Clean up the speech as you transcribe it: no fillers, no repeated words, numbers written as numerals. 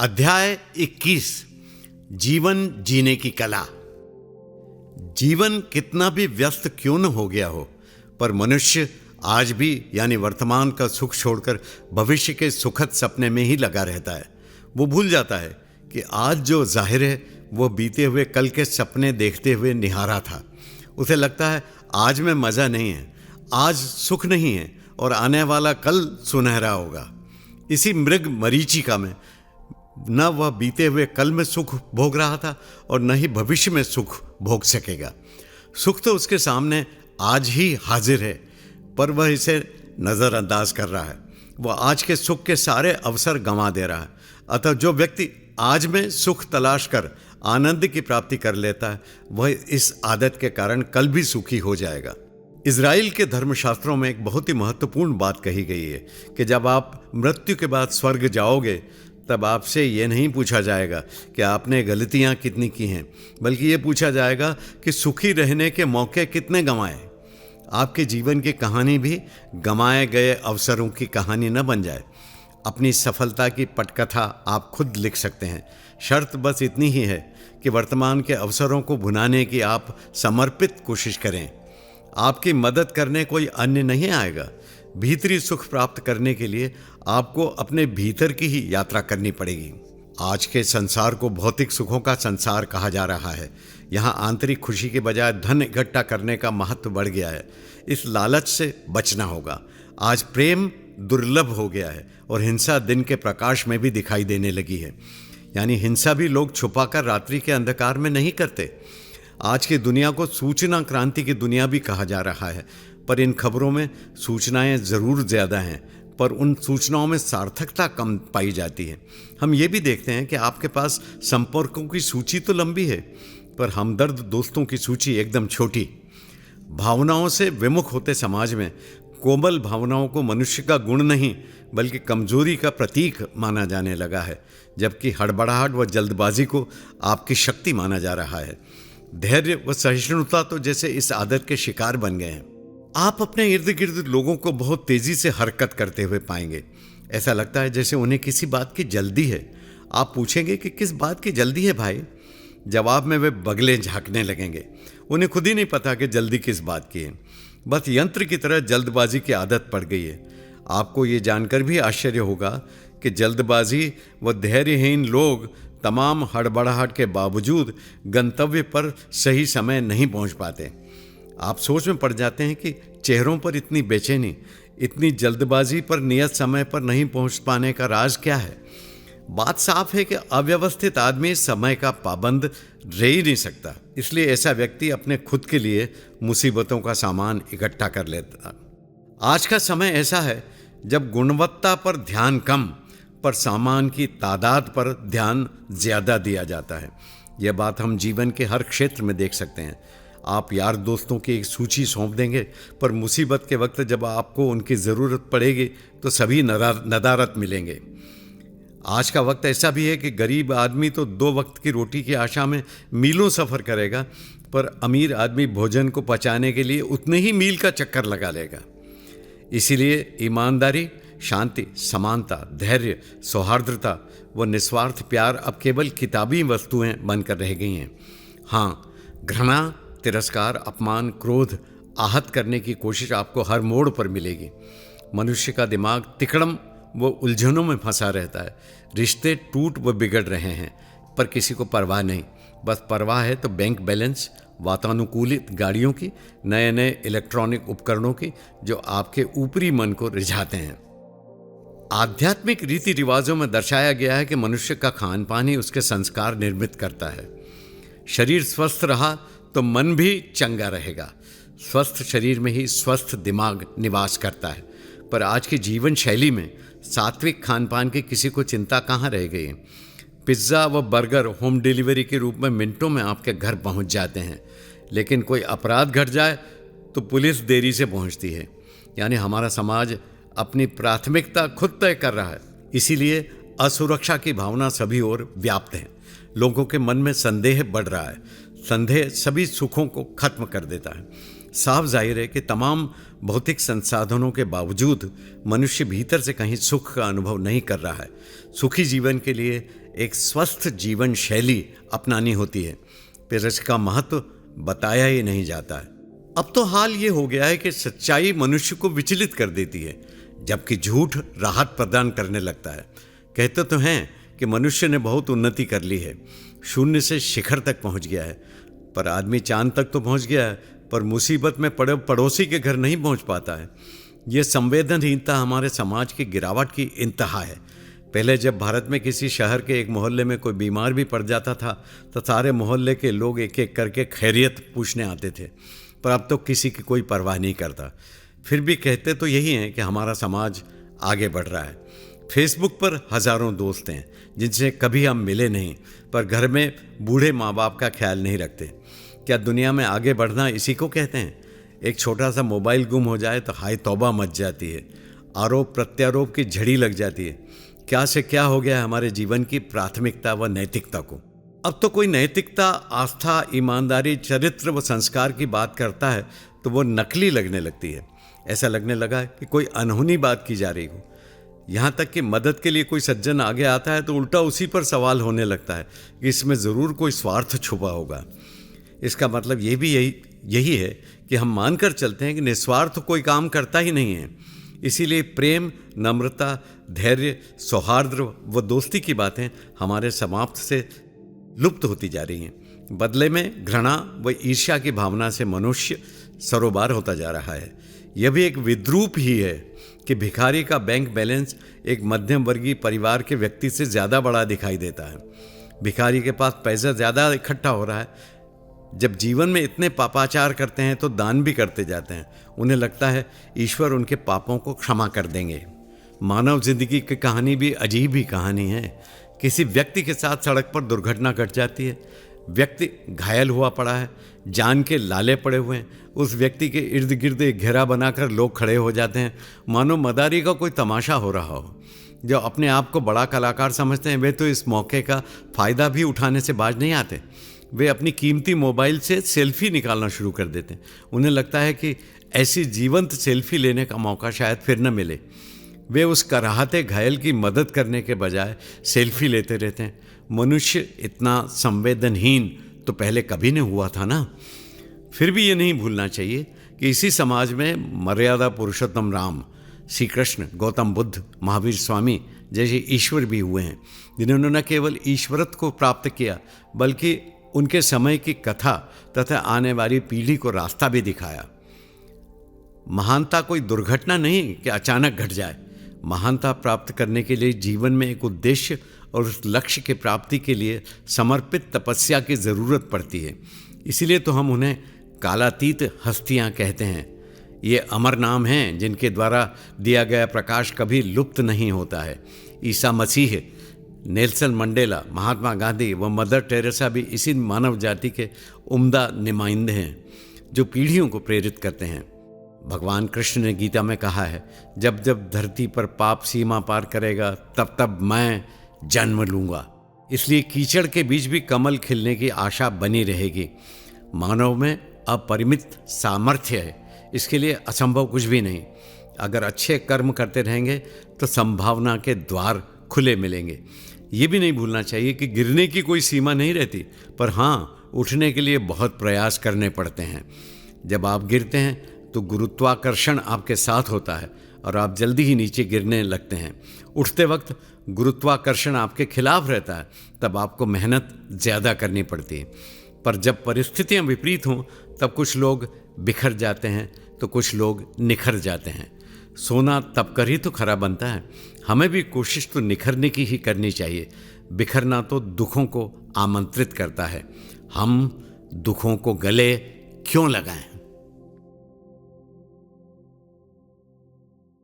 अध्याय 21 जीवन जीने की कला। जीवन कितना भी व्यस्त क्यों न हो गया हो, पर मनुष्य आज भी यानी वर्तमान का सुख छोड़कर भविष्य के सुखद सपने में ही लगा रहता है। वो भूल जाता है कि आज जो जाहिर है वो बीते हुए कल के सपने देखते हुए निहारा था। उसे लगता है आज में मज़ा नहीं है, आज सुख नहीं है और आने वाला कल सुनहरा होगा। इसी मृग मरीचिका में न वह बीते हुए कल में सुख भोग रहा था और न ही भविष्य में सुख भोग सकेगा। सुख तो उसके सामने आज ही हाजिर है, पर वह इसे नज़रअंदाज कर रहा है। वह आज के सुख के सारे अवसर गंवा दे रहा है। अतः जो व्यक्ति आज में सुख तलाश कर आनंद की प्राप्ति कर लेता है, वह इस आदत के कारण कल भी सुखी हो जाएगा। इज़राइल के धर्मशास्त्रों में एक बहुत ही महत्वपूर्ण बात कही गई है कि जब आप मृत्यु के बाद स्वर्ग जाओगे तब आपसे ये नहीं पूछा जाएगा कि आपने गलतियां कितनी की हैं, बल्कि ये पूछा जाएगा कि सुखी रहने के मौके कितने गंवाए। आपके जीवन की कहानी भी गंवाए गए अवसरों की कहानी न बन जाए। अपनी सफलता की पटकथा आप खुद लिख सकते हैं। शर्त बस इतनी ही है कि वर्तमान के अवसरों को भुनाने की आप समर्पित कोशिश करें। आपकी मदद करने कोई अन्य नहीं आएगा। भीतरी सुख प्राप्त करने के लिए आपको अपने भीतर की ही यात्रा करनी पड़ेगी। आज के संसार को भौतिक सुखों का संसार कहा जा रहा है। यहाँ आंतरिक खुशी के बजाय धन इकट्ठा करने का महत्व बढ़ गया है। इस लालच से बचना होगा। आज प्रेम दुर्लभ हो गया है और हिंसा दिन के प्रकाश में भी दिखाई देने लगी है। यानी हिंसा भी लोग छुपाकर रात्रि के अंधकार में नहीं करते। आज की दुनिया को सूचना क्रांति की दुनिया भी कहा जा रहा है, पर इन खबरों में सूचनाएं ज़रूर ज़्यादा हैं, पर उन सूचनाओं में सार्थकता कम पाई जाती है। हम ये भी देखते हैं कि आपके पास संपर्कों की सूची तो लंबी है, पर हमदर्द दोस्तों की सूची एकदम छोटी। भावनाओं से विमुख होते समाज में कोमल भावनाओं को मनुष्य का गुण नहीं बल्कि कमजोरी का प्रतीक माना जाने लगा है, जबकि हड़बड़ाहट व जल्दबाजी को आपकी शक्ति माना जा रहा है। धैर्य व सहिष्णुता तो जैसे इस आदत के शिकार बन गए हैं। आप अपने इर्द गिर्द लोगों को बहुत तेजी से हरकत करते हुए पाएंगे। ऐसा लगता है जैसे उन्हें किसी बात की जल्दी है। आप पूछेंगे कि किस बात की जल्दी है भाई? जवाब में वे बगले झांकने लगेंगे। उन्हें खुद ही नहीं पता कि जल्दी किस बात की है। बस यंत्र की तरह जल्दबाजी की आदत पड़ गई है। आपको ये जानकर भी आश्चर्य होगा कि जल्दबाजी व धैर्यहीन लोग तमाम हड़बड़ाहट के बावजूद गंतव्य पर सही समय नहीं पहुंच पाते। आप सोच में पड़ जाते हैं कि चेहरों पर इतनी बेचैनी, इतनी जल्दबाजी पर नियत समय पर नहीं पहुंच पाने का राज क्या है? बात साफ है कि अव्यवस्थित आदमी समय का पाबंद रह ही नहीं सकता। इसलिए ऐसा व्यक्ति अपने खुद के लिए मुसीबतों का सामान इकट्ठा कर लेता। आज का समय ऐसा है जब गुणवत्ता पर ध्यान कम पर सामान की तादाद पर ध्यान ज़्यादा दिया जाता है। यह बात हम जीवन के हर क्षेत्र में देख सकते हैं। आप यार दोस्तों की एक सूची सौंप देंगे, पर मुसीबत के वक्त जब आपको उनकी ज़रूरत पड़ेगी तो सभी नदारत मिलेंगे। आज का वक्त ऐसा भी है कि गरीब आदमी तो 2 वक्त की रोटी की आशा में मीलों सफ़र करेगा, पर अमीर आदमी भोजन को पचाने के लिए उतने ही मील का चक्कर लगा लेगा। इसीलिए ईमानदारी, शांति, समानता, धैर्य, सौहार्द्रता व निस्वार्थ प्यार अब केवल किताबी वस्तुएं बनकर रह गई हैं। हाँ, घृणा, तिरस्कार, अपमान, क्रोध, आहत करने की कोशिश आपको हर मोड़ पर मिलेगी। मनुष्य का दिमाग तिकड़म व उलझनों में फंसा रहता है। रिश्ते टूट व बिगड़ रहे हैं, पर किसी को परवाह नहीं। बस परवाह है तो बैंक बैलेंस, वातानुकूलित गाड़ियों की, नए नए इलेक्ट्रॉनिक उपकरणों की, जो आपके ऊपरी मन को रिझाते हैं। आध्यात्मिक रीति रिवाजों में दर्शाया गया है कि मनुष्य का खान पान ही उसके संस्कार निर्मित करता है। शरीर स्वस्थ रहा तो मन भी चंगा रहेगा। स्वस्थ शरीर में ही स्वस्थ दिमाग निवास करता है। पर आज की जीवन शैली में सात्विक खान पान की किसी को चिंता कहाँ रह गई है। पिज्ज़ा व बर्गर होम डिलीवरी के रूप में मिनटों में आपके घर पहुँच जाते हैं, लेकिन कोई अपराध घट जाए तो पुलिस देरी से पहुँचती है। यानी हमारा समाज अपनी प्राथमिकता खुद तय कर रहा है। इसीलिए असुरक्षा की भावना सभी ओर व्याप्त है। लोगों के मन में संदेह बढ़ रहा है। संदेह सभी सुखों को खत्म कर देता है। साफ जाहिर है कि तमाम भौतिक संसाधनों के बावजूद मनुष्य भीतर से कहीं सुख का अनुभव नहीं कर रहा है। सुखी जीवन के लिए एक स्वस्थ जीवन शैली अपनानी होती है, फिर इसका महत्व बताया ही नहीं जाता है। अब तो हाल ये हो गया है कि सच्चाई मनुष्य को विचलित कर देती है, जबकि झूठ राहत प्रदान करने लगता है। कहते तो हैं कि मनुष्य ने बहुत उन्नति कर ली है, शून्य से शिखर तक पहुंच गया है, पर आदमी चांद तक तो पहुंच गया है, पर मुसीबत में पड़े पड़ोसी के घर नहीं पहुंच पाता है। ये संवेदनहीनता हमारे समाज की गिरावट की इंतहा है। पहले जब भारत में किसी शहर के एक मोहल्ले में कोई बीमार भी पड़ जाता था तो सारे मोहल्ले के लोग एक एक करके खैरियत पूछने आते थे, पर अब तो किसी की कोई परवाह नहीं करता। फिर भी कहते तो यही हैं कि हमारा समाज आगे बढ़ रहा है। फेसबुक पर हज़ारों दोस्त हैं जिनसे कभी हम मिले नहीं, पर घर में बूढ़े माँ बाप का ख्याल नहीं रखते। क्या दुनिया में आगे बढ़ना इसी को कहते हैं? एक छोटा सा मोबाइल गुम हो जाए तो हाय तौबा मच जाती है, आरोप प्रत्यारोप की झड़ी लग जाती है। क्या से क्या हो गया है हमारे जीवन की प्राथमिकता व नैतिकता को। अब तो कोई नैतिकता, आस्था, ईमानदारी, चरित्र व संस्कार की बात करता है तो वो नकली लगने लगती है। ऐसा लगने लगा है कि कोई अनहोनी बात की जा रही हो। यहाँ तक कि मदद के लिए कोई सज्जन आगे आता है तो उल्टा उसी पर सवाल होने लगता है कि इसमें ज़रूर कोई स्वार्थ छुपा होगा। इसका मतलब ये भी यही है कि हम मानकर चलते हैं कि निस्वार्थ कोई काम करता ही नहीं है। इसीलिए प्रेम, नम्रता, धैर्य, सौहार्द व दोस्ती की बातें हमारे समाप्त से लुप्त होती जा रही हैं। बदले में घृणा व ईर्ष्या की भावना से मनुष्य सरोबार होता जा रहा है। यह भी एक विद्रूप ही है कि भिखारी का बैंक बैलेंस एक मध्यम वर्गीय परिवार के व्यक्ति से ज़्यादा बड़ा दिखाई देता है। भिखारी के पास पैसा ज़्यादा इकट्ठा हो रहा है। जब जीवन में इतने पापाचार करते हैं तो दान भी करते जाते हैं। उन्हें लगता है ईश्वर उनके पापों को क्षमा कर देंगे। मानव जिंदगी की कहानी भी अजीब ही कहानी है। किसी व्यक्ति के साथ सड़क पर दुर्घटना घट जाती है, व्यक्ति घायल हुआ पड़ा है, जान के लाले पड़े हुए हैं। उस व्यक्ति के इर्द गिर्द एक घेरा बनाकर लोग खड़े हो जाते हैं, मानो मदारी का कोई तमाशा हो रहा हो। जो अपने आप को बड़ा कलाकार समझते हैं वे तो इस मौके का फ़ायदा भी उठाने से बाज नहीं आते। वे अपनी कीमती मोबाइल से सेल्फी निकालना शुरू कर देते हैं। उन्हें लगता है कि ऐसी जीवंत सेल्फी लेने का मौका शायद फिर न मिले। वे उस कराहते घायल की मदद करने के बजाय सेल्फी लेते रहते हैं। मनुष्य इतना संवेदनहीन तो पहले कभी नहीं हुआ था ना। फिर भी ये नहीं भूलना चाहिए कि इसी समाज में मर्यादा पुरुषोत्तम राम, श्री कृष्ण, गौतम बुद्ध, महावीर स्वामी जैसे ईश्वर भी हुए हैं, जिन्होंने न केवल ईश्वरत्व को प्राप्त किया बल्कि उनके समय की कथा तथा आने वाली पीढ़ी को रास्ता भी दिखाया। महानता कोई दुर्घटना नहीं कि अचानक घट जाए। महानता प्राप्त करने के लिए जीवन में एक उद्देश्य और उस लक्ष्य की प्राप्ति के लिए समर्पित तपस्या की ज़रूरत पड़ती है। इसीलिए तो हम उन्हें कालातीत हस्तियाँ कहते हैं। ये अमर नाम हैं जिनके द्वारा दिया गया प्रकाश कभी लुप्त नहीं होता है। ईसा मसीह, नेल्सन मंडेला, महात्मा गांधी व मदर टेरेसा भी इसी मानव जाति के उम्दा नुमाइंदे हैं जो पीढ़ियों को प्रेरित करते हैं। भगवान कृष्ण ने गीता में कहा है, जब जब धरती पर पाप सीमा पार करेगा तब तब मैं जन्म लूँगा। इसलिए कीचड़ के बीच भी कमल खिलने की आशा बनी रहेगी। मानव में अपरिमित सामर्थ्य है, इसके लिए असंभव कुछ भी नहीं। अगर अच्छे कर्म करते रहेंगे तो संभावना के द्वार खुले मिलेंगे। ये भी नहीं भूलना चाहिए कि गिरने की कोई सीमा नहीं रहती, पर हाँ, उठने के लिए बहुत प्रयास करने पड़ते हैं। जब आप गिरते हैं तो गुरुत्वाकर्षण आपके साथ होता है और आप जल्दी ही नीचे गिरने लगते हैं। उठते वक्त गुरुत्वाकर्षण आपके खिलाफ रहता है, तब आपको मेहनत ज़्यादा करनी पड़ती है। पर जब परिस्थितियाँ विपरीत हों तब कुछ लोग बिखर जाते हैं तो कुछ लोग निखर जाते हैं। सोना तब कर ही तो खरा बनता है। हमें भी कोशिश तो निखरने की ही करनी चाहिए। बिखरना तो दुखों को आमंत्रित करता है। हम दुखों को गले क्यों लगाएं?